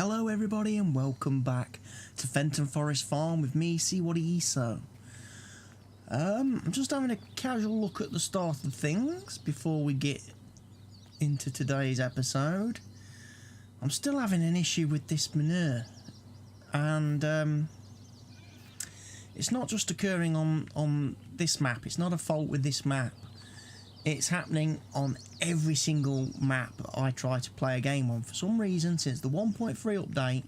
Hello everybody and welcome back to Fenton Forest Farm with me, See What He So. I'm just having a casual look at the start of things before we get into today's episode. I'm still having an issue with this manure, and it's not just occurring on this map. It's not a fault with this map. It's happening on every single map that I try to play a game on. For some reason, since the 1.3 update,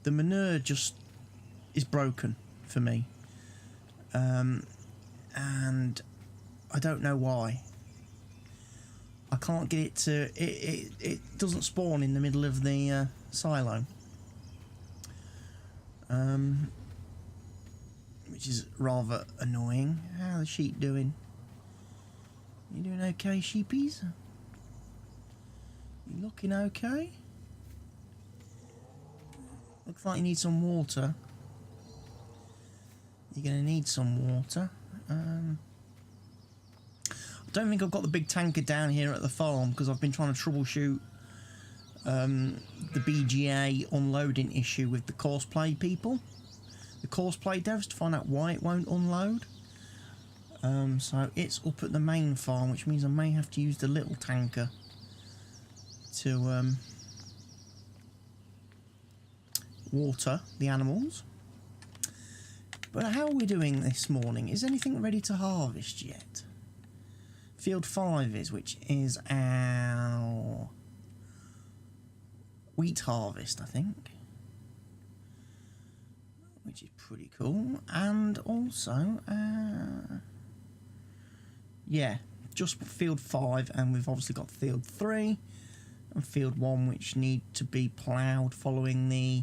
the manure just is broken for me. And I don't know why. I can't get it to... It doesn't spawn in the middle of the silo. Which is rather annoying. How are the sheep doing? You doing okay, sheepies? You looking okay? Looks like you need some water. You're going to need some water. I don't think I've got the big tanker down here at the farm because I've been trying to troubleshoot the BGA unloading issue with the courseplay people. The courseplay devs, to find out why it won't unload. So it's up at the main farm, which means I may have to use the little tanker to water the animals. But how are we doing this morning? Is anything ready to harvest yet? Field 5 is, which is our wheat harvest, I think. Which is pretty cool. And also, yeah, just field 5, and we've obviously got field 3 and field 1, which need to be ploughed following the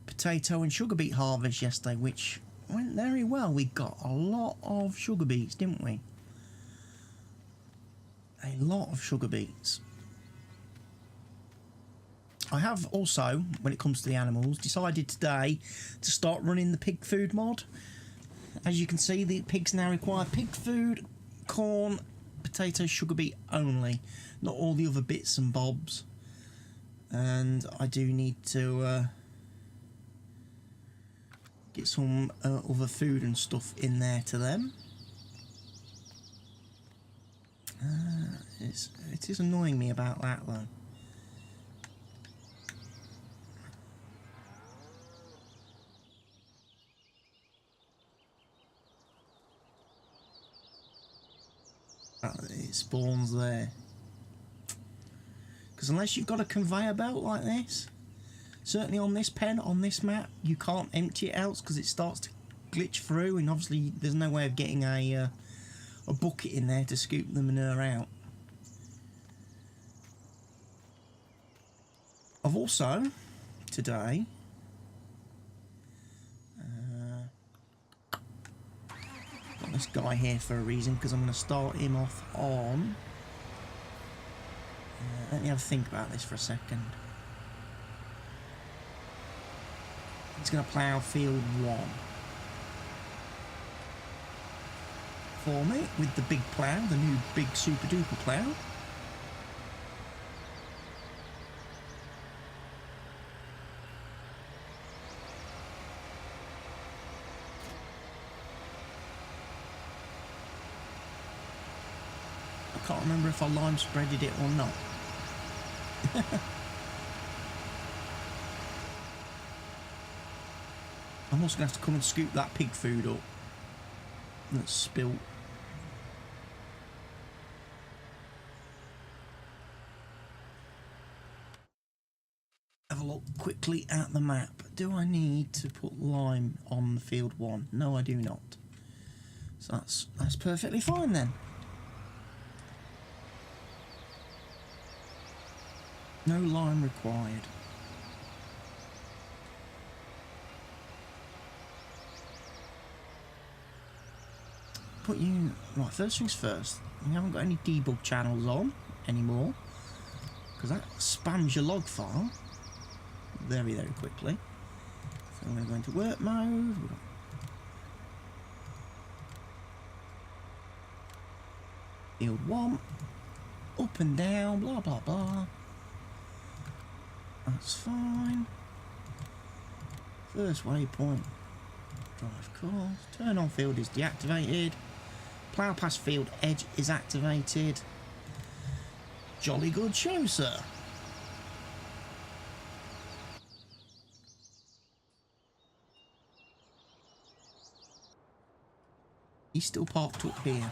potato and sugar beet harvest yesterday, which went very well. We got a lot of sugar beets, didn't we? A lot of sugar beets. I have also, when it comes to the animals, decided today to start running the pig food mod. As you can see, the pigs now require pig food, corn, potato, sugar beet only, not all the other bits and bobs. And I do need to get some other food and stuff in there to them. It is annoying me about that though. It spawns there. Because unless you've got a conveyor belt like this, certainly on this pen, on this map, you can't empty it out because it starts to glitch through, and obviously there's no way of getting a bucket in there to scoop the manure out. I've also, today, got this guy here for a reason, because I'm going to start him off on... let me have a think about this for a second. He's going to plough field 1 for me with the big plough, the new big super duper plough. I can't remember if I lime spreaded it or not. I'm also going to have to come and scoop that pig food up that's spilt. Have a look quickly at the map. Do I need to put lime on the field 1? No, I do not. So that's perfectly fine then. No lime required. Put you... Right, first things first. We haven't got any debug channels on anymore, because that spams your log file very, very quickly. So I'm going to go into work mode. Field 1. Up and down, blah, blah, blah. That's fine. First waypoint. Drive course. Turn on field is deactivated. Plough past field edge is activated. Jolly good show, sir. He's still parked up here.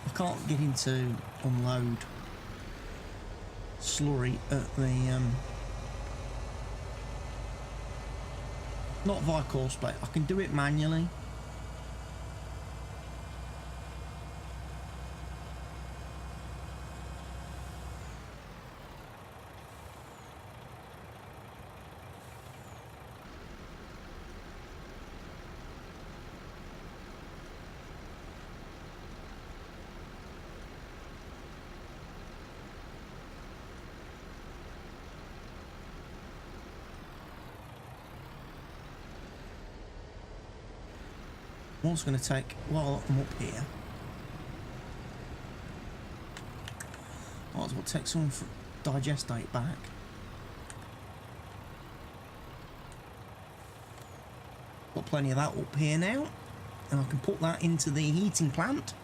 I can't get him to unload slurry at the not via course plate. I can do it manually. I'm also going to take, while I'm up here, might as well take some digestate back. Got plenty of that up here now, and I can put that into the heating plant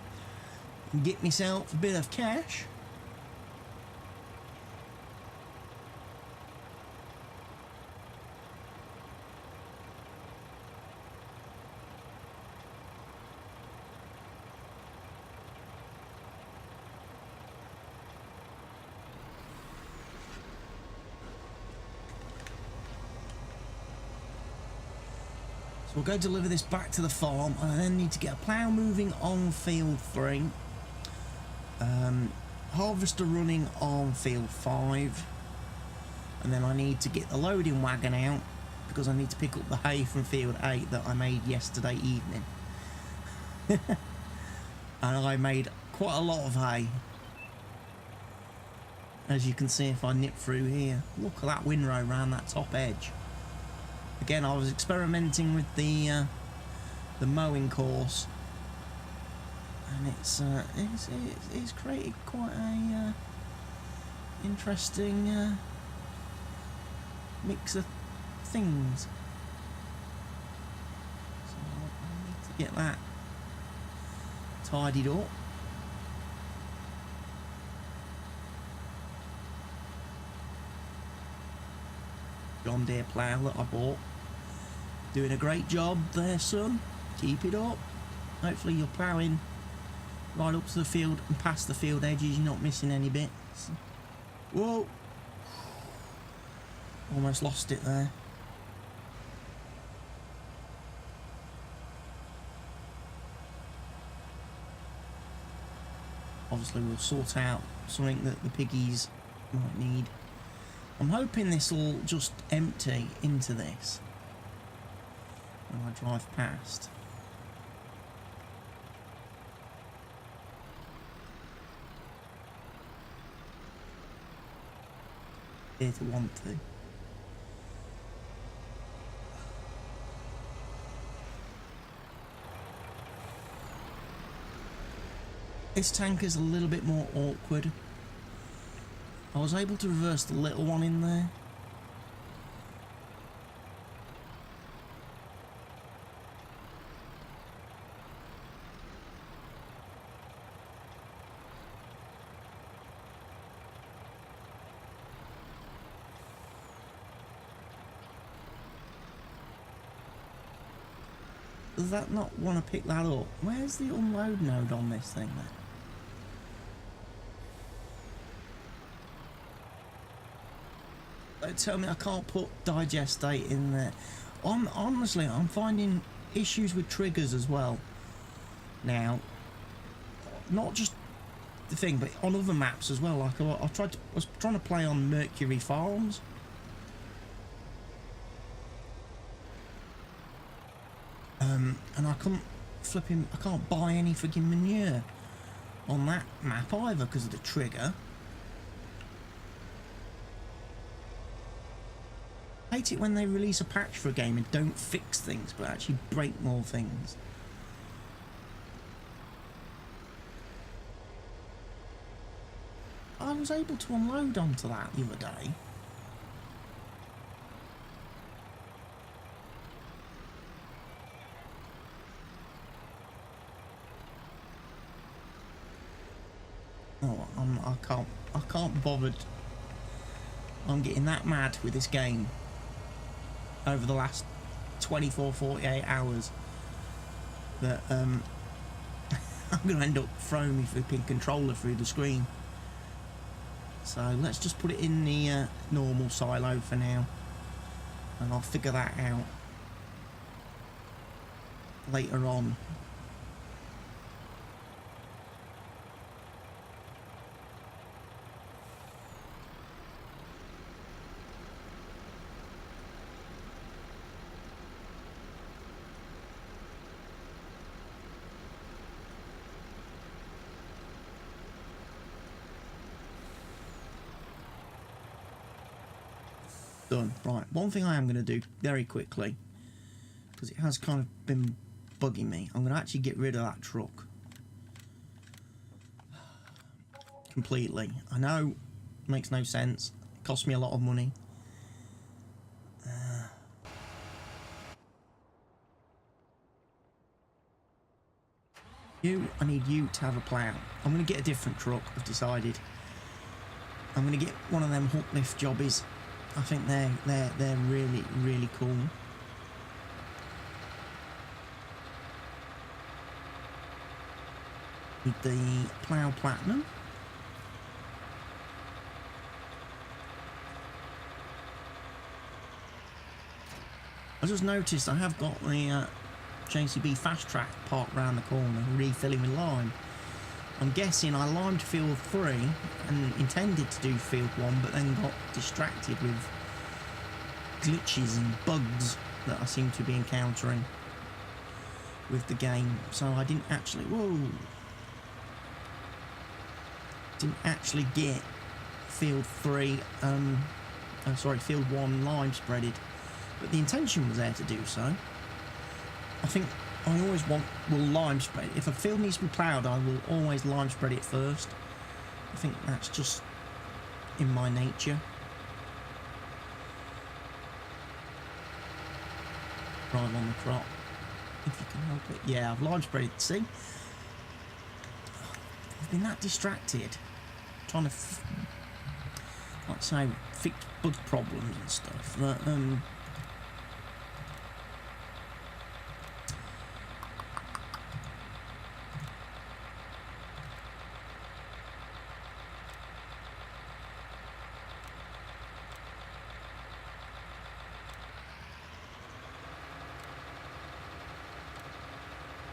and get myself a bit of cash. So we'll go deliver this back to the farm, and I then need to get a plough moving on field 3, harvester running on field 5, and then I need to get the loading wagon out because I need to pick up the hay from field 8 that I made yesterday evening. And I made quite a lot of hay, as you can see if I nip through here. Look at that windrow around that top edge. Again, I was experimenting with the mowing course, and it's created quite a interesting mix of things. So I need to get that tidied up. John Deere plough that I bought. Doing a great job there, son. Keep it up. Hopefully you're ploughing right up to the field and past the field edges. You're not missing any bits. Whoa! Almost lost it there. Obviously we'll sort out something that the piggies might need. I'm hoping this will just empty into this when I drive past. Here to want to. This tank is a little bit more awkward. I was able to reverse the little one in there. Does that not want to pick that up? Where's the unload node on this thing then? Don't tell me I can't put digestate in there. Honestly, I'm finding issues with triggers as well. Now, not just the thing, but on other maps as well. Like I was trying to play on Mercury Farms. And I can't buy any freaking manure on that map either because of the trigger. I hate it when they release a patch for a game and don't fix things but actually break more things. I was able to unload onto that the other day. I can't be bothered. I'm getting that mad with this game over the last 24, 48 hours that I'm going to end up throwing my flipping controller through the screen. So let's just put it in the normal silo for now, and I'll figure that out later on. Done. Right, one thing I am going to do very quickly, because it has kind of been bugging me, I'm going to actually get rid of that truck completely. I know it makes no sense, it costs me a lot of money. I need you to have a plough. I'm going to get a different truck, I've decided. I'm going to get one of them hook lift jobbies. I think they're really, really cool. With the plough platinum. I just noticed I have got the JCB fast track parked round the corner, refilling with lime. I'm guessing I limed field 3 and intended to do field 1, but then got distracted with glitches and bugs that I seem to be encountering with the game. So I didn't actually, didn't actually get field 3, field 1 lime spreaded, but the intention was there to do so. I think I always will lime spread. If a field needs to be ploughed, I will always lime spread it first. I think that's just in my nature. Drive on the crop, if you can help it. Yeah, I've lime spread it, see? I've been that distracted, trying to, like say, fix bug problems and stuff, that,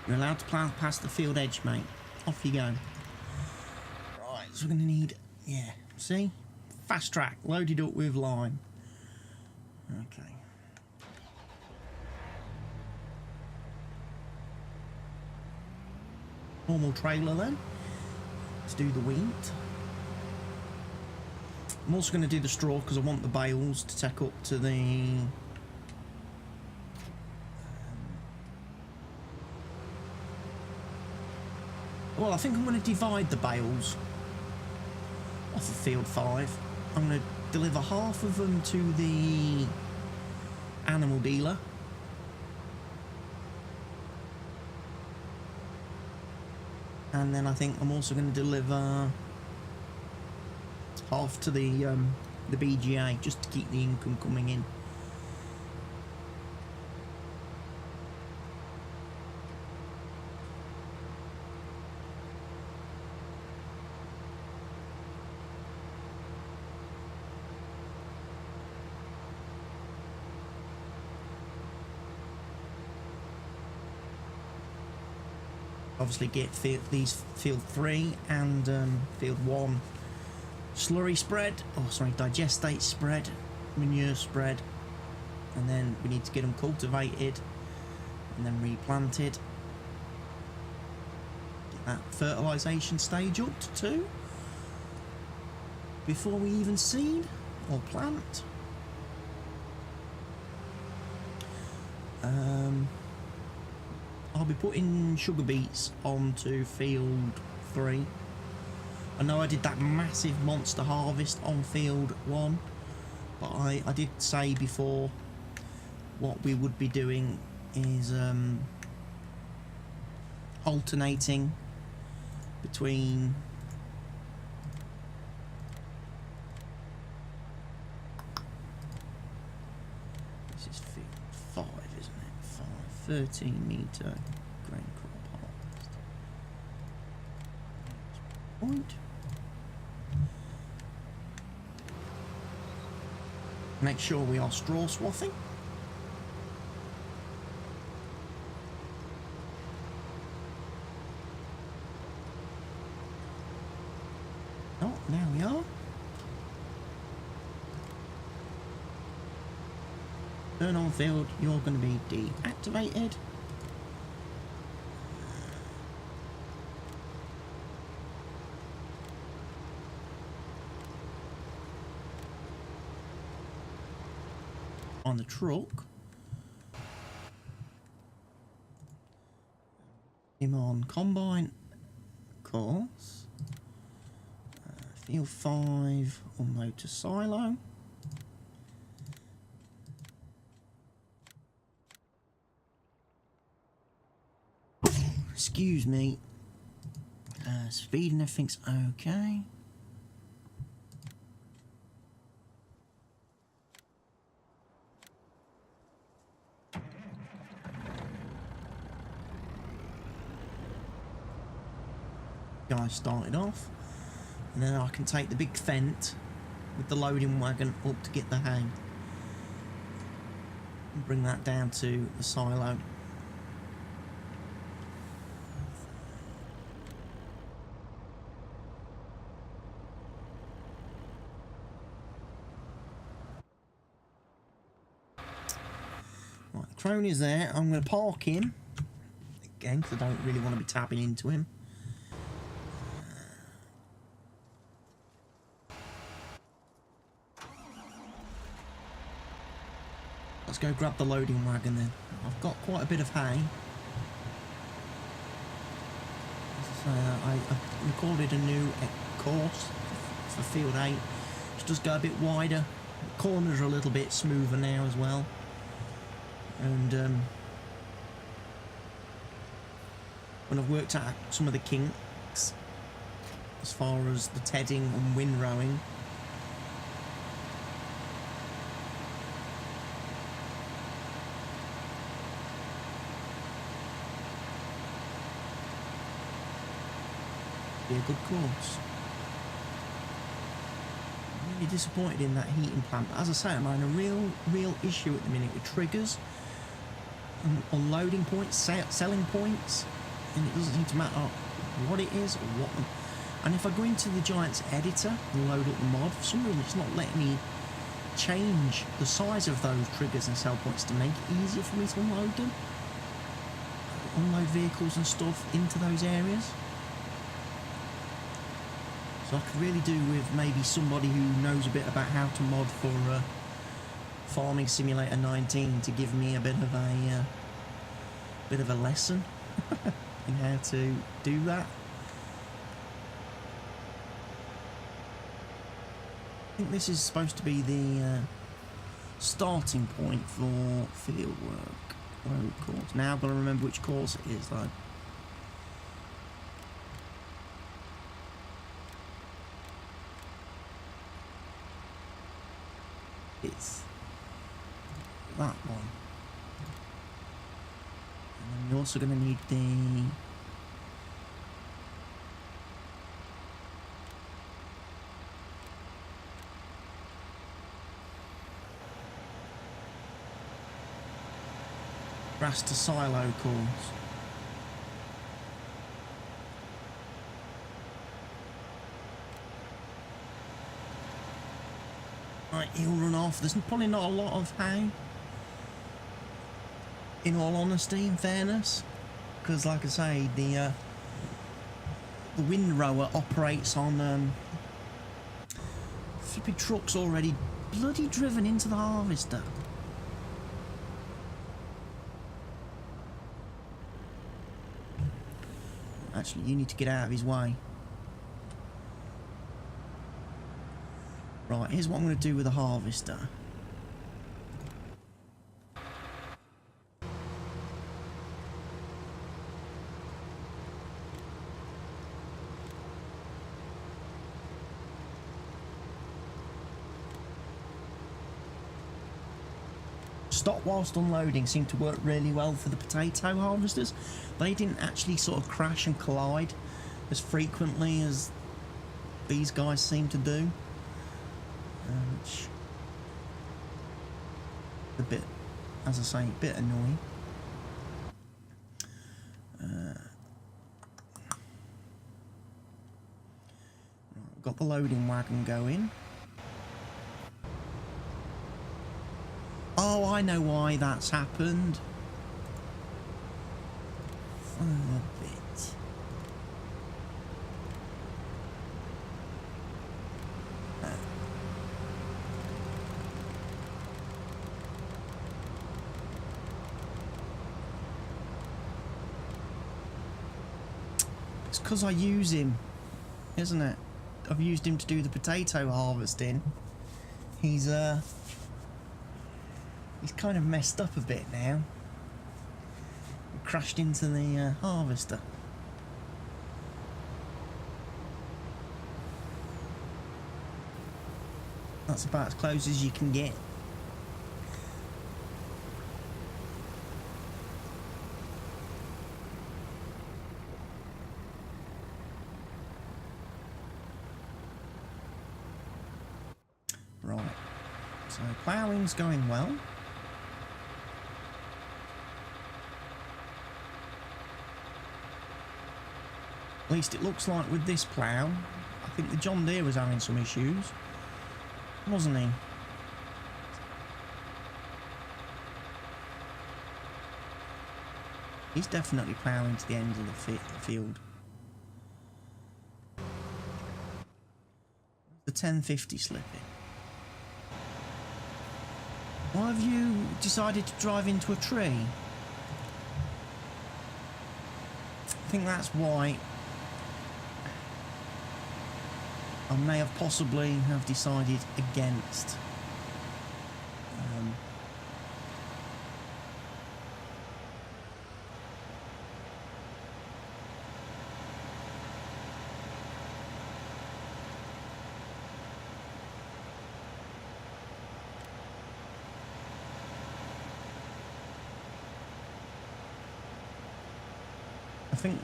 you're allowed to plough past the field edge, mate. Off you go. Right, so we're going to need, yeah, see? Fast track, loaded up with lime. Okay. Normal trailer then. Let's do the wheat. I'm also going to do the straw because I want the bales to take up to the... Well, I think I'm going to divide the bales off of field 5. I'm going to deliver half of them to the animal dealer. And then I think I'm also going to deliver half to the BGA, just to keep the income coming in. Obviously get these field 3 and field 1 slurry spread, digestate spread, manure spread, and then we need to get them cultivated and then replanted. Get that fertilisation stage up to 2 before we even seed or plant. I'll be putting sugar beets onto field 3. I know I did that massive monster harvest on field 1, but I did say before what we would be doing is alternating between This is field 5, isn't it? 5, 13-metre grain crop harvest. Point. Make sure we are straw swathing. Oh, now we are. Turn on field, you're going to be deactivated. On the truck. Him on combine course. Field 5 on motor silo. Excuse me. Speed and everything's okay. Guys started off, and then I can take the big Fent with the loading wagon up to get the hay and bring that down to the silo. Right, the crony's there. I'm going to park him again because I don't really want to be tapping into him. Let's go grab the loading wagon then. I've got quite a bit of hay. I recorded a new course for field 8. It does go a bit wider. The corners are a little bit smoother now as well. And when I've worked out some of the kinks as far as the tedding and windrowing, be a good course. I'm really disappointed in that heating plant, but as I say, I'm having a real issue at the minute with triggers, unloading points, selling points, and it doesn't seem to matter what it is or what. And if I go into the Giants editor and load up the mod, for some reason it's not letting me change the size of those triggers and sell points to make it easier for me to unload them, unload vehicles and stuff into those areas. So I could really do with maybe somebody who knows a bit about how to mod for Farming Simulator 19 to give me a bit of a lesson in how to do that. I think this is supposed to be the starting point for field work road course. Now I've got to remember which course it is though. It's that one. And then you're also going to need the grass to silo course. Right, he'll run off. There's probably not a lot of hay, in all honesty, in fairness, because like I say, the windrower operates on flipping trucks already bloody driven into the harvester. Actually, you need to get out of his way. Right, here's what I'm going to do with the harvester. stop whilst unloading seemed to work really well for the potato harvesters. They didn't actually sort of crash and collide as frequently as these guys seem to do. Which a bit, as I say, a bit annoying. Got the loading wagon going. Oh, I know why that's happened. A bit. It's because I use him, isn't it? I've used him to do the potato harvesting. He's kind of messed up a bit now. Crashed into the harvester. That's about as close as you can get. Right, so ploughing's going well. At least it looks like with this plough. I think the John Deere was having some issues, wasn't he? He's definitely ploughing to the end of the field. The 1050 slipping. Why have you decided to drive into a tree? I think that's why I may have possibly have decided against I think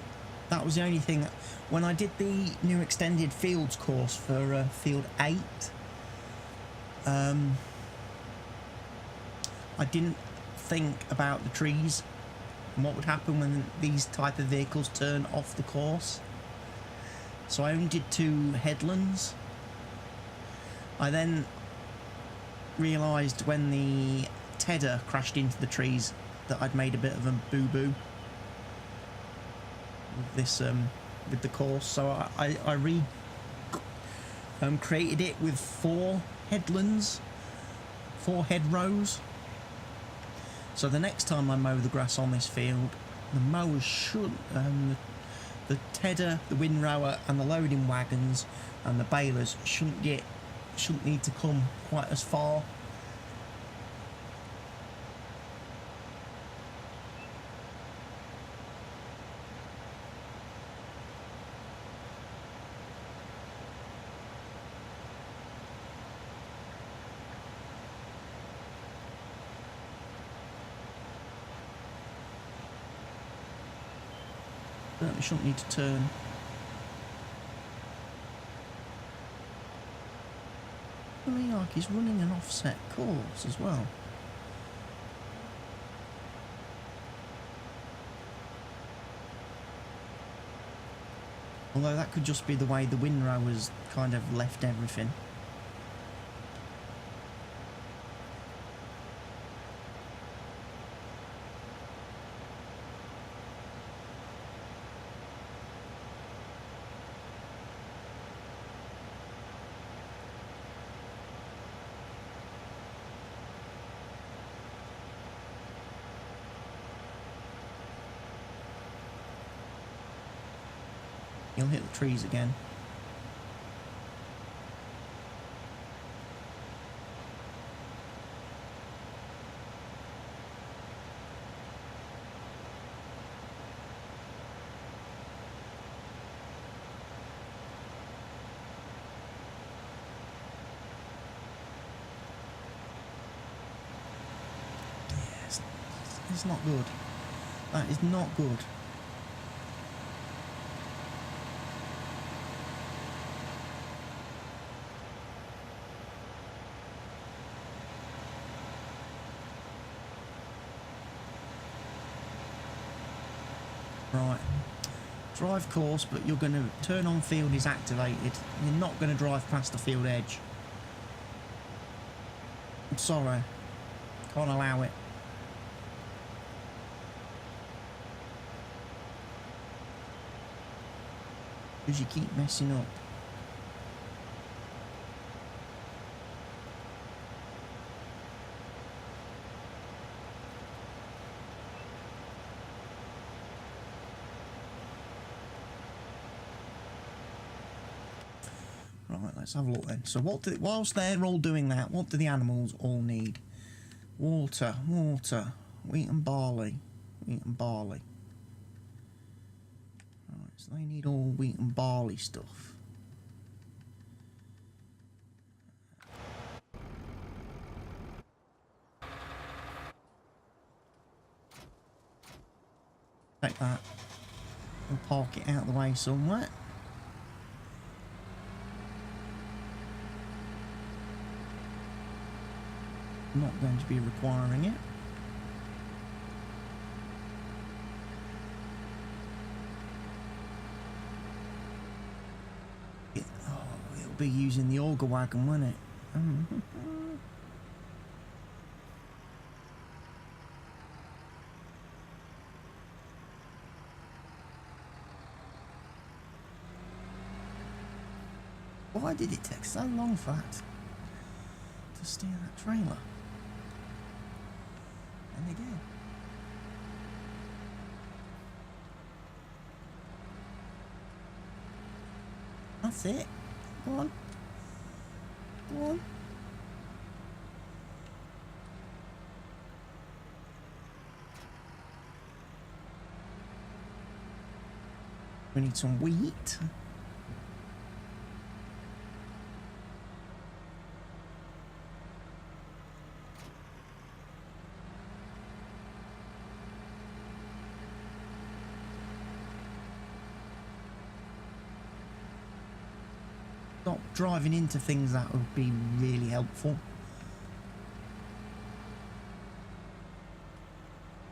that was the only thing. When I did the new extended fields course for field 8, I didn't think about the trees and what would happen when these type of vehicles turn off the course. So I only did 2 headlands. I then realised when the Tedder crashed into the trees that I'd made a bit of a boo-boo with this with the course, so I created it with 4 headlands, 4 head rows. So the next time I mow the grass on this field, the mowers should the Tedder, the windrower and the loading wagons and the balers shouldn't need to come quite as far. Certainly shouldn't need to turn. I mean, like he's running an offset course as well. Although that could just be the way the windrowers kind of left everything. He'll hit the trees again. It's not good. That is not good. Right. Drive course, but you're going to turn on field is activated. You're not going to drive past the field edge. I'm sorry. Can't allow it. Because you keep messing up. Right, let's have a look then. So whilst they're all doing that, what do the animals all need? Water, water, wheat and barley, wheat and barley. Right, so they need all wheat and barley stuff. Take that. We'll park it out of the way somewhere. Not going to be requiring it. It'll be using the auger wagon, won't it? Why did it take so long for that to steer that trailer? And they did. That's it. Go on. Go on. We need some wheat. Stop driving into things, that would be really helpful.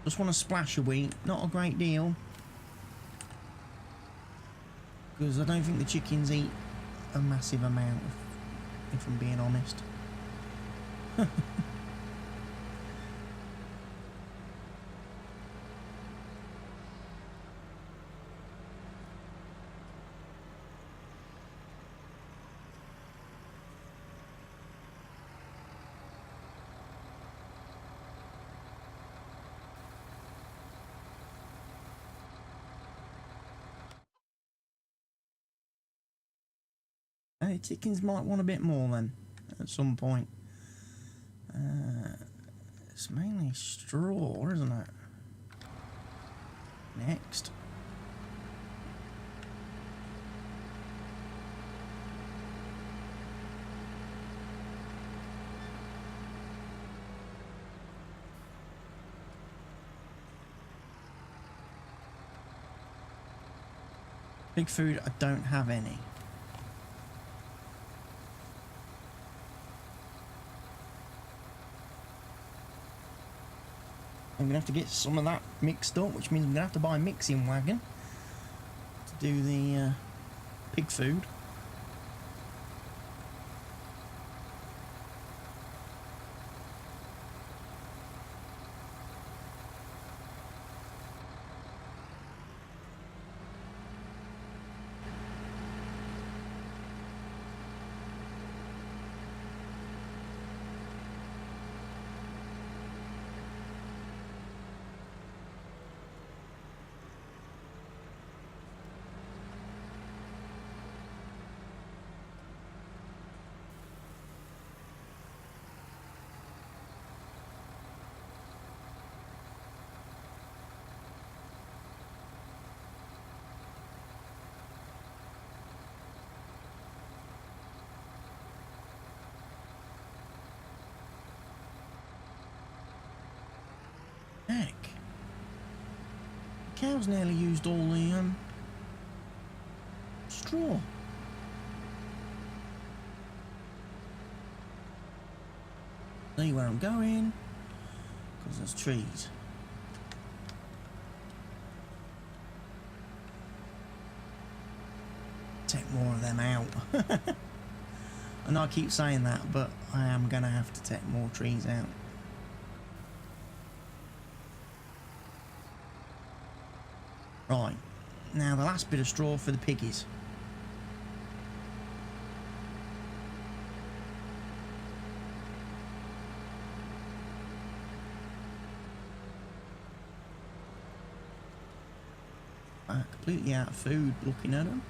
Just want a splash of wheat, not a great deal. Because I don't think the chickens eat a massive amount, if I'm being honest. The chickens might want a bit more then, at some point. It's mainly straw, isn't it? Next. Big food, I don't have any. I'm going to have to get some of that mixed up, which means I'm going to have to buy a mixing wagon to do the pig food. Heck. The cow's nearly used all the straw. See where I'm going, because there's trees. Take more of them out. I know I keep saying that, but I am going to have to take more trees out. Right, now the last bit of straw for the piggies. Completely out of food looking at them.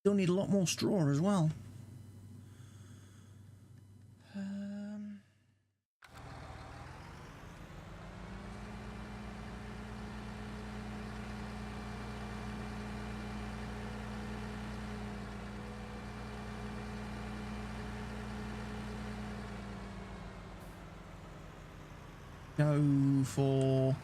Still need a lot more straw as well. Go for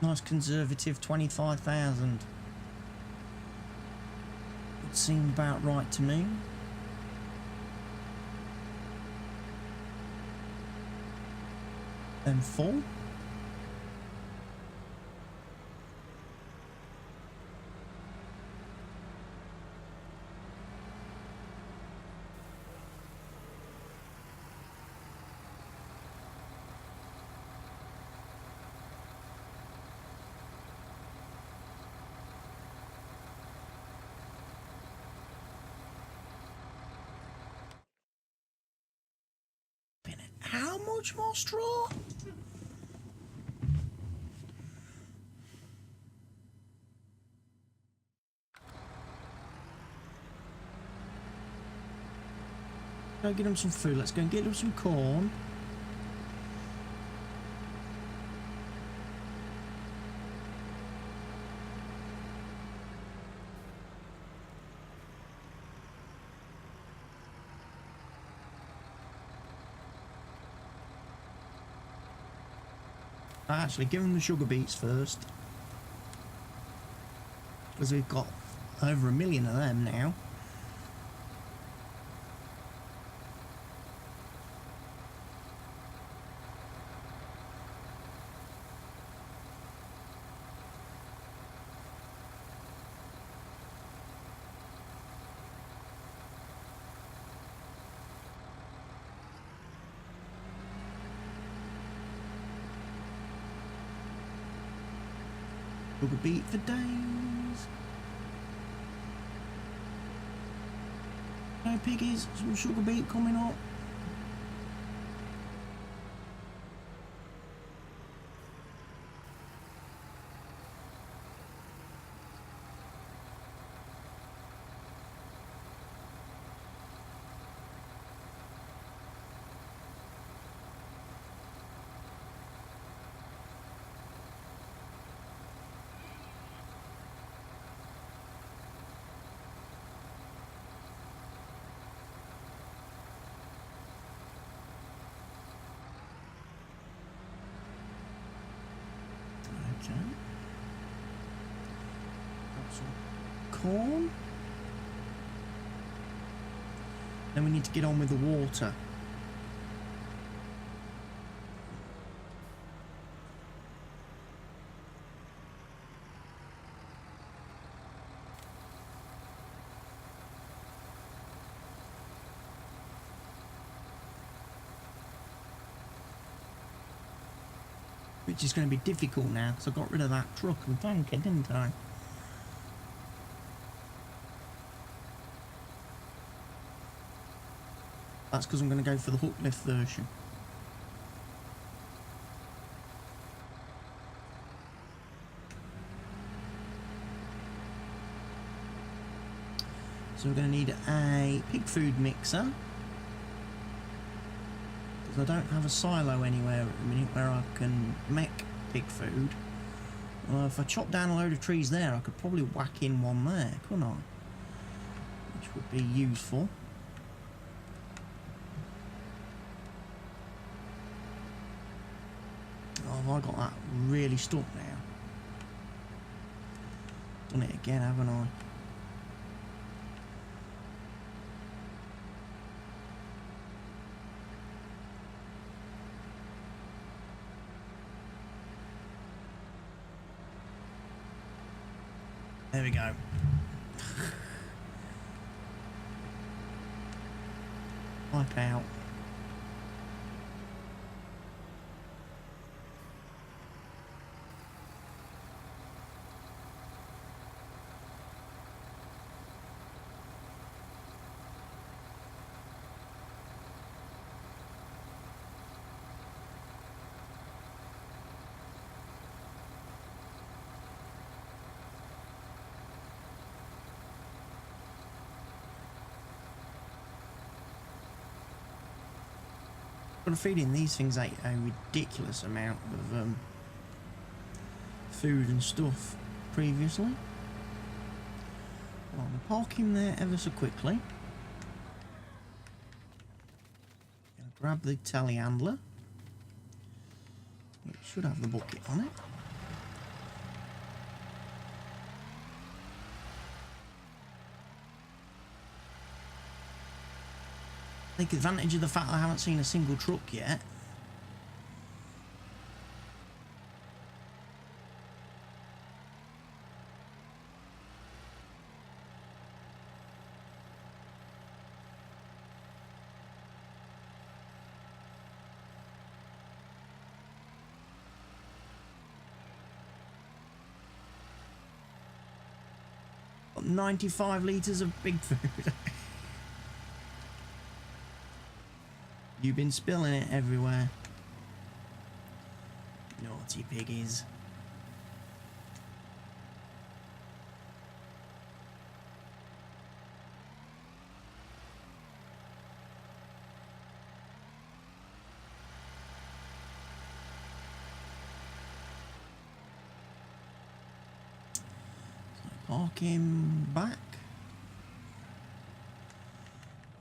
nice conservative 25,000. Would seem about right to me. Then full. How much more straw? Go get them some food. Let's go and get them some corn. Actually, give them the sugar beets first, because we've got over 1 million of them now. Sugar beet for days. No piggies, some sugar beet coming up. Okay. Got some corn. Then we need to get on with the water. Which is going to be difficult now because I got rid of that truck and tanker, didn't I? That's because I'm going to go for the hook lift version. So we're going to need a pig food mixer, because I don't have a silo anywhere at the minute where I can make pig food. If I chop down a load of trees there, I could probably whack in one there, couldn't I? Which would be useful. Oh, have I got that really stuck now? Done it again, haven't I? There we go. Wipe out. Been feeding these things a ridiculous amount of food and stuff previously. Well, I'll park him there ever so quickly. Gonna grab the telehandler. It should have the bucket on it. Take advantage of the fact that I haven't seen a single truck yet. Got 95 litres of pig food. You've been spilling it everywhere. Naughty piggies. So park him back.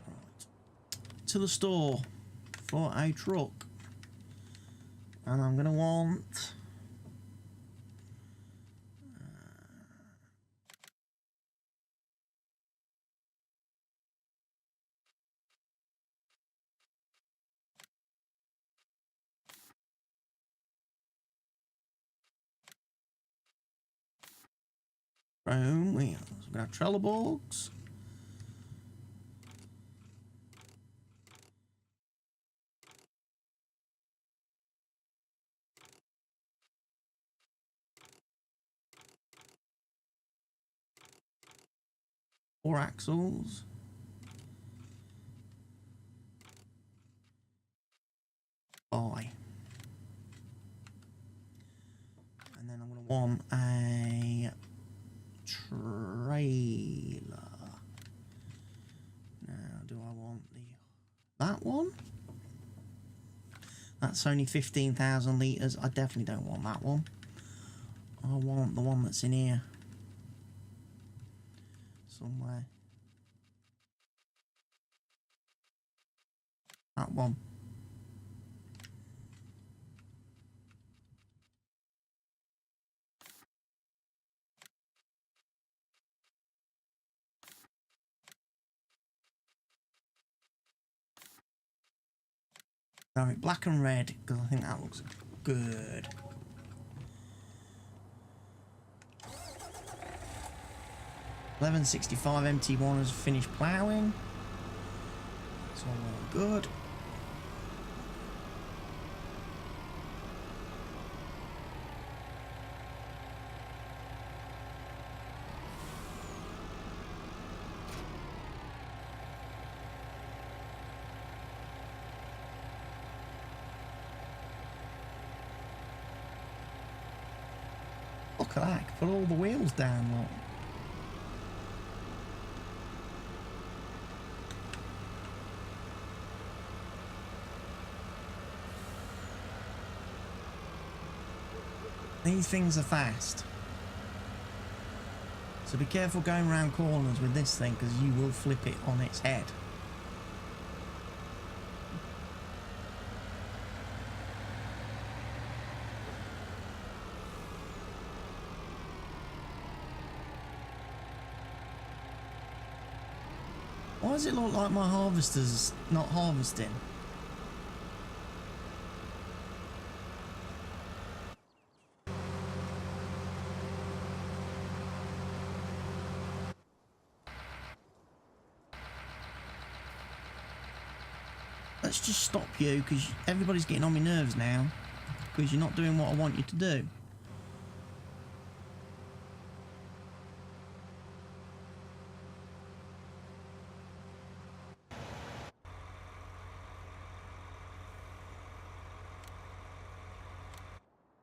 Right. To the store. For a truck, and I'm going to want chrome wheels. I'm going to have Trelleborgs. Four axles. Buy. And then I'm going to want a trailer. Now, do I want that one? That's only 15,000 litres. I definitely don't want that one. I want the one that's in here. Somewhere. That one. Alright, black and red, because I think that looks good. $11.65 MT1 has finished ploughing. It's all good. Look at that, I can put all the wheels down, look. These things are fast. So be careful going around corners with this thing, because you will flip it on its head. Why does it look like my harvester's not harvesting? Let's just stop you, because everybody's getting on my nerves now, because you're not doing what I want you to do.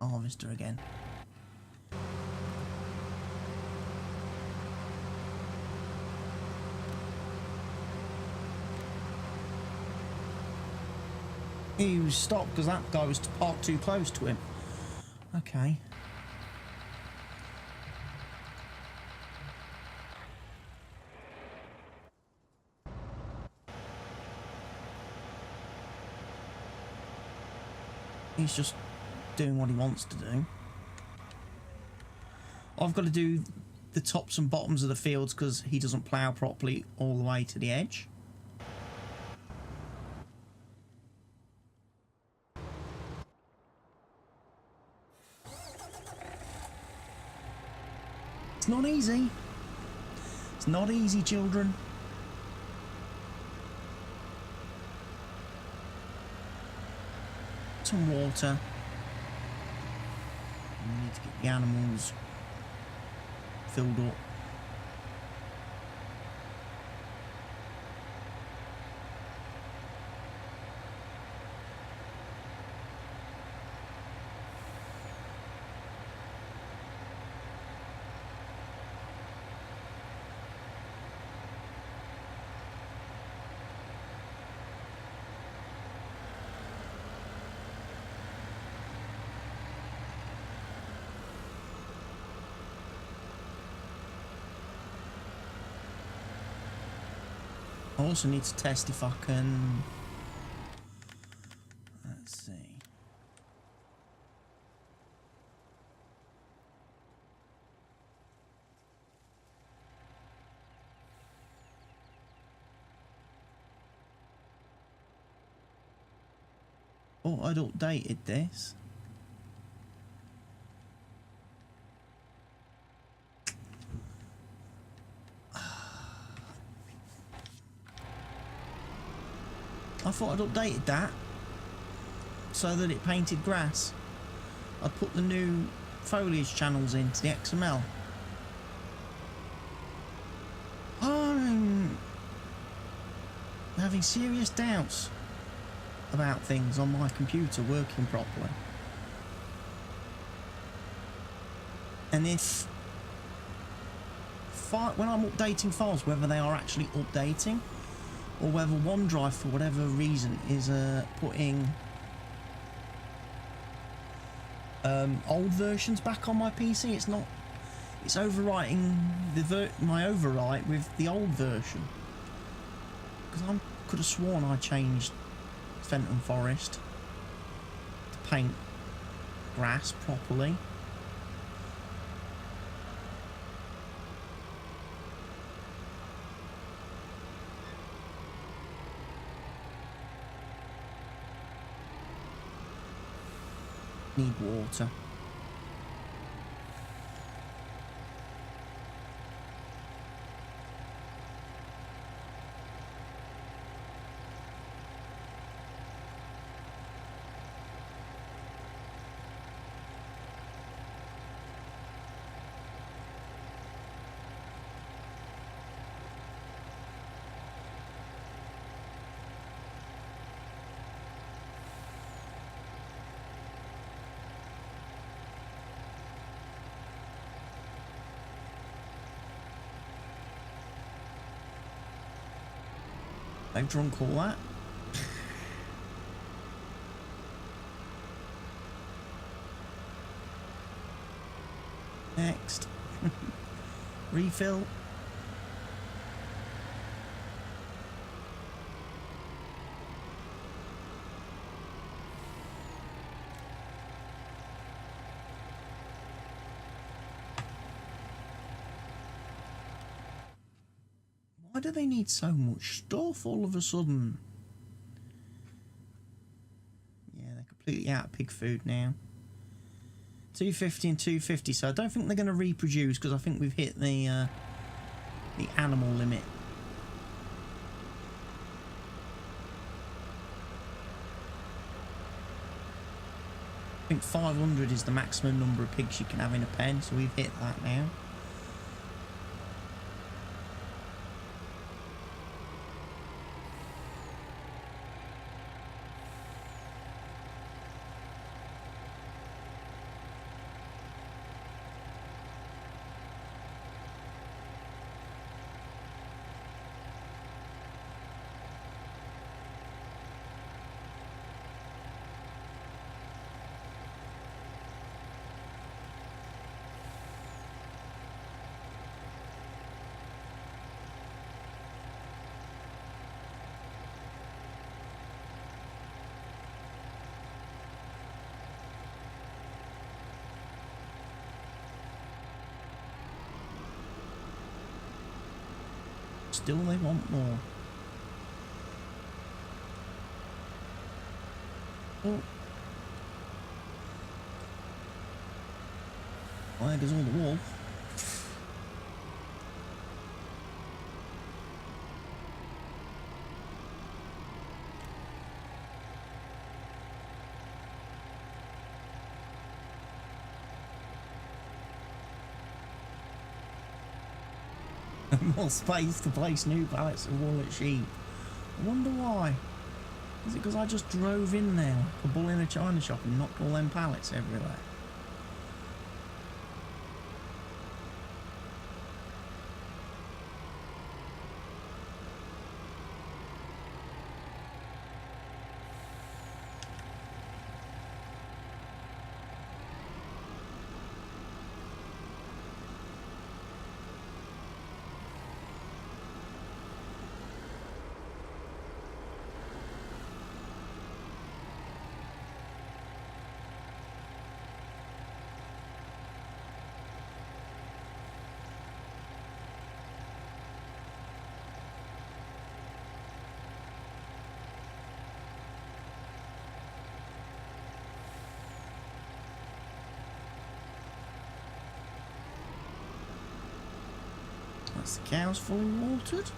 Harvester again. He was stopped because that guy was parked too close to him. Okay. He's just doing what he wants to do. I've got to do the tops and bottoms of the fields because he doesn't plough properly all the way to the edge. It's not easy. It's not easy, children. Some water. We need to get the animals filled up. I also need to test if I can... Let's see. Oh, I'd updated this. I thought I'd updated that so that it painted grass. I'd put the new foliage channels into the XML. I'm having serious doubts about things on my computer working properly. And if when I'm updating files, whether they are actually updating or whether OneDrive, for whatever reason, is putting old versions back on my PC. It's not. It's overwriting my overwrite with the old version. Because I could have sworn I changed Fenton Forest to paint grass properly. Need water. They've drunk all that. Next. Refill. Why do they need so much stuff all of a sudden? Yeah, they're completely out of pig food now. 250 and 250, so I don't think they're going to reproduce because I think we've hit the animal limit. I think 500 is the maximum number of pigs you can have in a pen, so we've hit that now. Still they want more. Oh. Well, there goes all the wool. More space to place new pallets of wool at sheep. I wonder why. Is it because I just drove in there like a bull in a china shop and knocked all them pallets everywhere? That's the cows fully watered.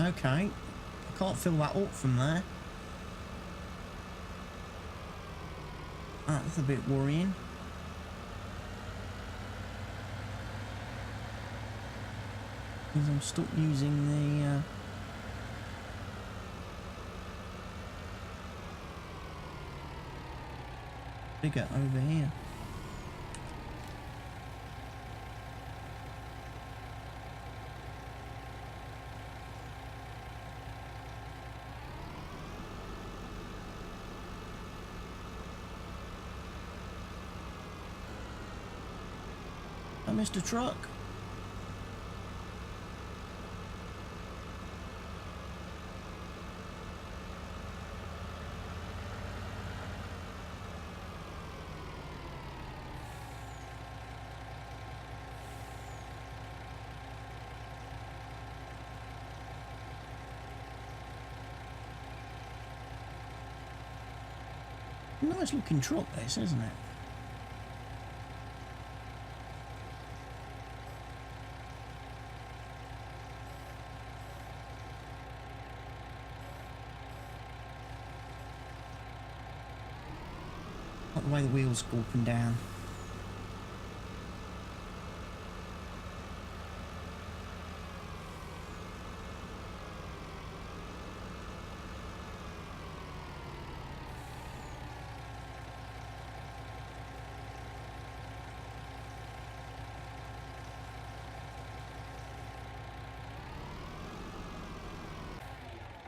Okay, I can't fill that up from there. That's a bit worrying. Because I'm stuck using the bigger over here. Mr. Truck. Nice looking truck this, isn't it? Not the way the wheels go up and down.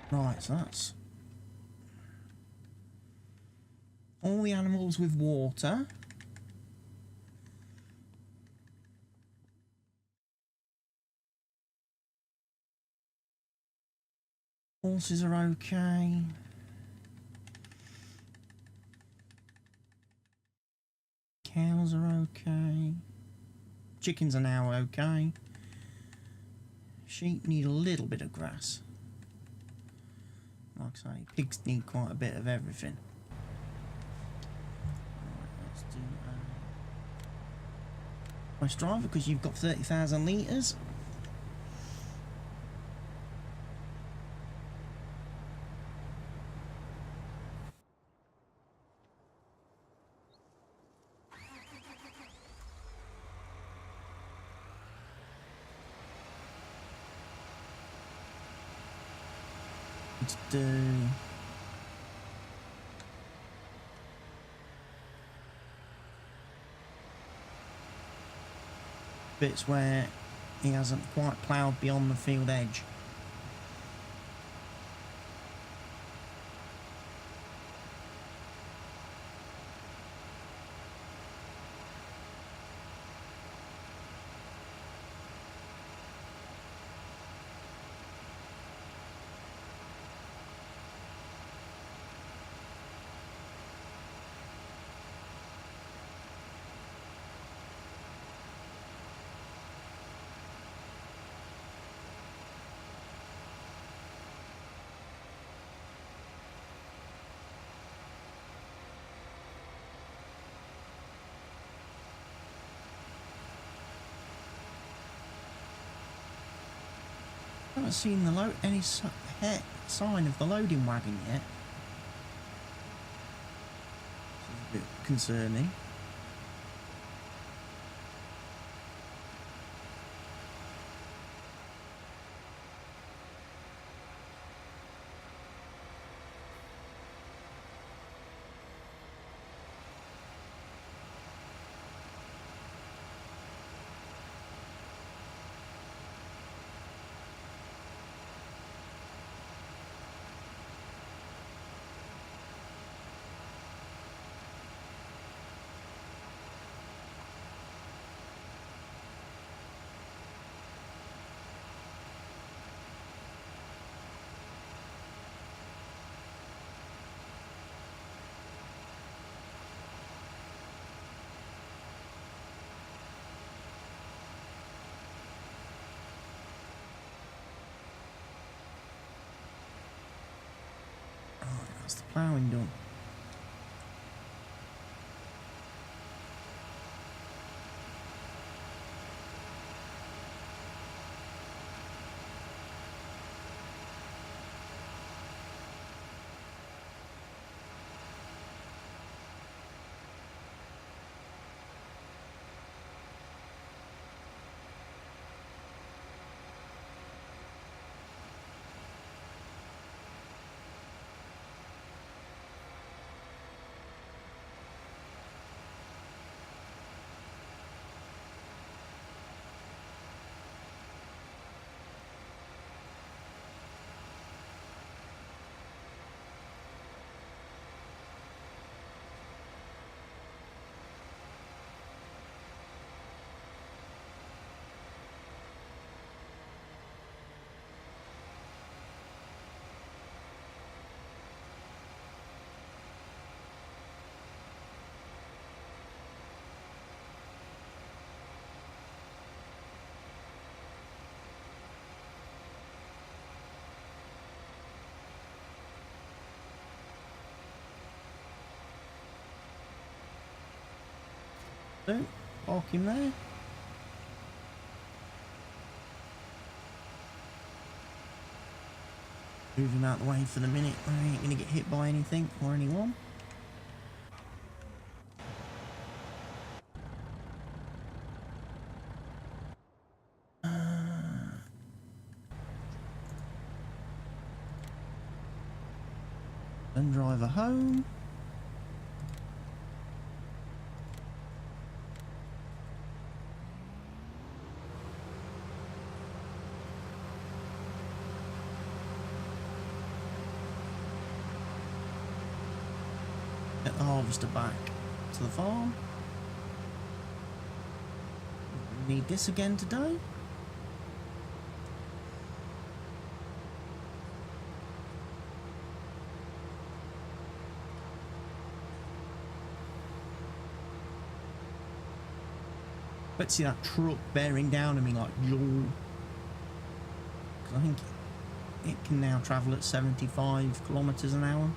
Right, so that's all the animals with water. Horses are okay. Cows are okay. Chickens are now okay. Sheep need a little bit of grass. Like I say, pigs need quite a bit of everything. Right, let's do nice driver because you've got 30,000 litres. Let's do bits where he hasn't quite ploughed beyond the field edge. I haven't seen the any sign of the loading wagon yet. This is a bit concerning. That's the ploughing done. So, park him there. Move him out the way for the minute. I ain't gonna get hit by anything or anyone. And drive her home. Get the harvester back to the farm. We need this again today. Let's see that truck bearing down on me like yaw. Because I think it can now travel at 75 kilometers an hour.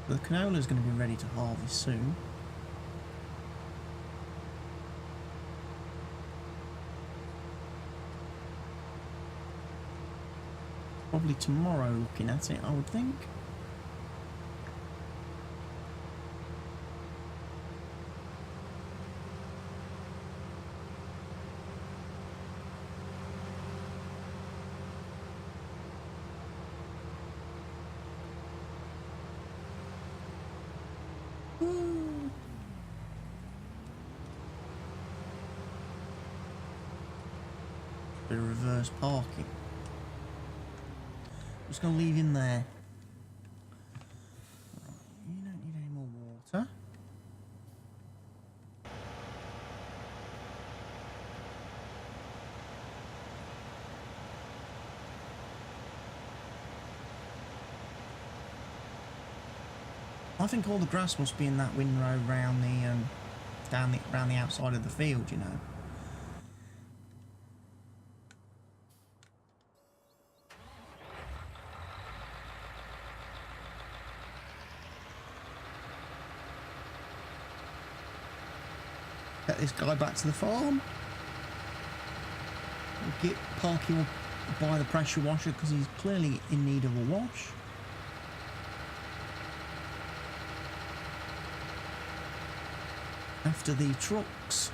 But the canola is going to be ready to harvest soon. Probably tomorrow, looking at it, I would think. Bit of reverse parking. Just going to leave him there. You don't need any more water. I think all the grass must be in that windrow round the around the outside of the field, you know. Get this guy back to the farm. We'll get parking by the pressure washer because he's clearly in need of a wash. After the trucks.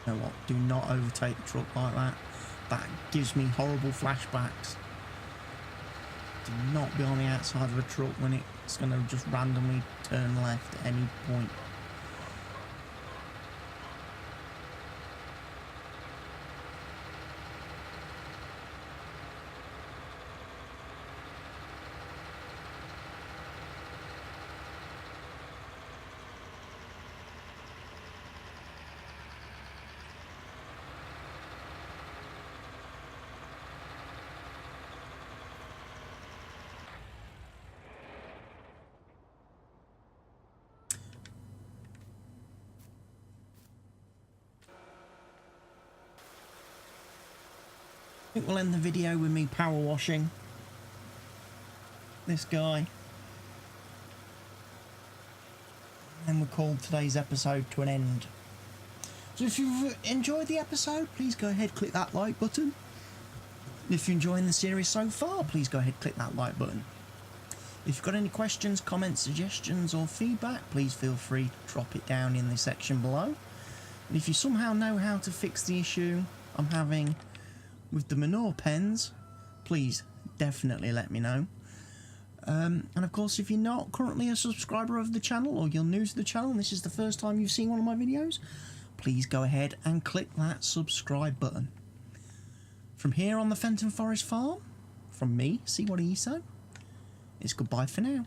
You know what? Do not overtake the truck like that. That gives me horrible flashbacks. Do not be on the outside of a truck when it's going to just randomly turn left at any point. I think we'll end the video with me power washing this guy. And we'll call today's episode to an end. So if you've enjoyed the episode, please go ahead, click that like button. If you're enjoying the series so far, please go ahead, click that like button. If you've got any questions, comments, suggestions or feedback, please feel free to drop it down in the section below. And if you somehow know how to fix the issue I'm having with the manure pens, please definitely let me know. And of course, if you're not currently a subscriber of the channel, or you're new to the channel and this is the first time you've seen one of my videos, please go ahead and click that subscribe button. From here on the Fenton Forest Farm, from me, See What He So, it's goodbye for now.